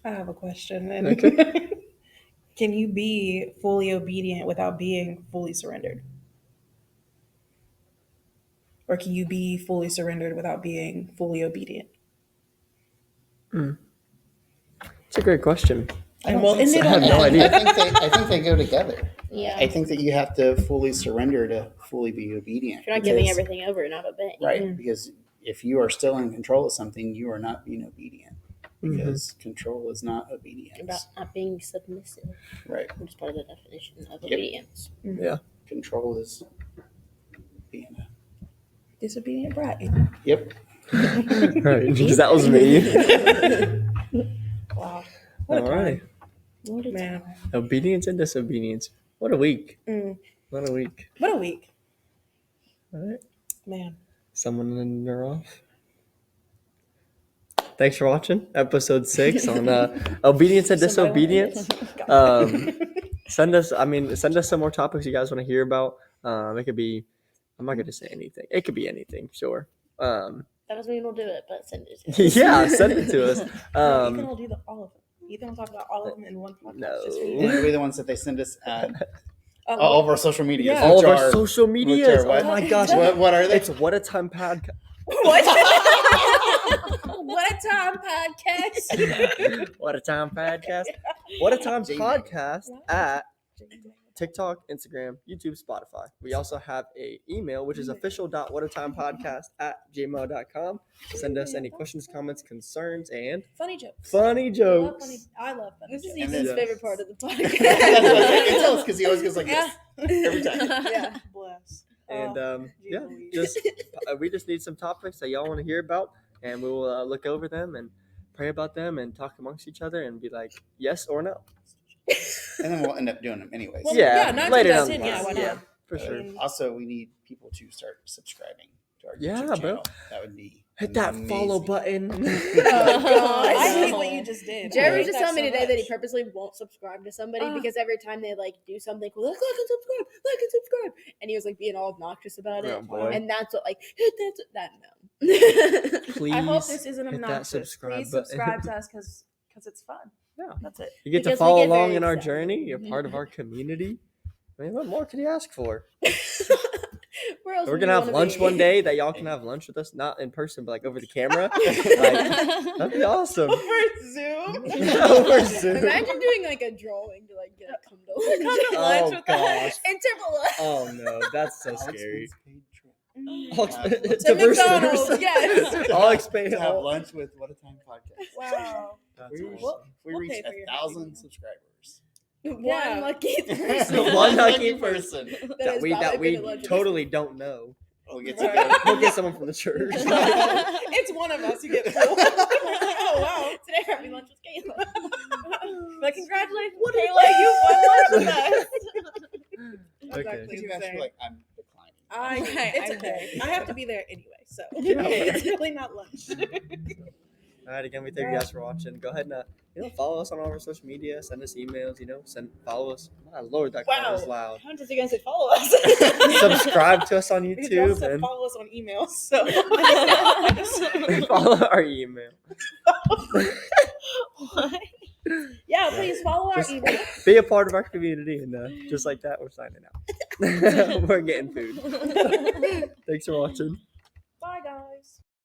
I have a question. And Okay. can you be fully obedient without being fully surrendered? Or can you be fully surrendered without being fully obedient? It's a great question. And we'll end so. it I on have no that. idea. I think they go together. Yeah. I think that you have to fully surrender to fully be obedient. If you're not giving because- everything over, not obeying. Right, because if you are still in control of something, you are not being obedient. Because control is not obedience. About not being submissive, Right. which is part of the definition of Yep. obedience. Yeah. Control is being a Disobedient brat. Yep. Right. Because that was me. Wow. What a All time. right. What a Man. time. Obedience and disobedience. What a week. Mm. What a week. What a week. All right. Man. Someone in there off. Thanks for watching episode 6 on obedience and Somebody disobedience. Send us some more topics you guys want to hear about. It could be, I'm not going to say anything. It could be anything, sure. That doesn't mean we'll do it, but send it to us. Yeah, send it to us. Ethan will do all of them. Ethan will talk about all of them in one podcast. No. Just for you. And it'll be the ones that they send us Oh, all of our social medias. Yeah. All which of our are- social medias. what? Oh my gosh. What are they? It's What a Time Podcast. What? What a time podcast. What a Time Podcast. What a Time Gmail. Podcast at TikTok, Instagram, YouTube, Spotify. We also have a email, which is official.whatatimepodcast@gmail.com. Send us any questions, comments, concerns, and Funny jokes. funny I love jokes. funny. I love funny This is jokes. And Ethan's then- favorite part of the That's podcast. what I can tell us because he always goes like Yeah. this every time. Yeah. Bless. And Oh, yeah, Louise. just we just need some topics that y'all want to hear about, and we will look over them and pray about them and talk amongst each other and be like yes or no. And then we'll end up doing them anyways. Well, Yeah, yeah, 9 later times down 10, the yeah, line. why not? Yeah, for I sure. mean, Also, we need people to start subscribing to our Yeah, YouTube bro. channel. That would be Hit that amazing. follow button. Oh, God. I hate No. what you just did. I Jerry hate was just that telling me so today that he much. purposely won't subscribe to somebody Ugh. because every time they like do something cool, like and subscribe, like and subscribe, and he was like being all obnoxious about it, Oh, boy. and that's what like hit that no. Please I hope this isn't hit that obnoxious. subscribe Please button. subscribe to us because it's fun. Yeah. That's it. You get to Because we follow get along very in our excited. journey. You're part of our community. I mean, what more could you ask for? Where else We're would gonna you have wanna lunch be? one day that y'all can have lunch with us, not in person, but like over the camera. That'd be awesome. Over Zoom. Over Zoom. Imagine doing like a drawing to like get a come to lunch. Come to lunch Oh, with gosh. us. Interval lunch. Oh no, that's so All scary. expense paid trip. All To diverse, McDonald's, diverse. yes. All expand. To have lunch with What a Time Podcast. Wow. That's We, awesome. we we'll reached pay for your 1,000 happy meal. subscribers. Yeah. One lucky The person. one lucky person that that is we probably been to lunch with totally don't know. We'll get Right. together. We'll get someone from the church. It's one of us. You get full. Oh wow. Today we're having lunch with Kayla. But congratulations, Kayla. You won lunch with us. That's Okay. actually Did you guys insane. feel like I'm declining? It's okay. I have to be there anyway, so Yeah. it's really not lunch. All right, again, we thank you guys for watching. Go ahead and follow us on all our social media. Send us emails. Follow us. My Lord, that car is loud. How does you guys say follow us? Subscribe to us on Because you also YouTube said and follow us on email. So follow our email. What? Yeah, please follow our Just email. be a part of our community, and just like that, we're signing out. We're getting food. Thanks for watching.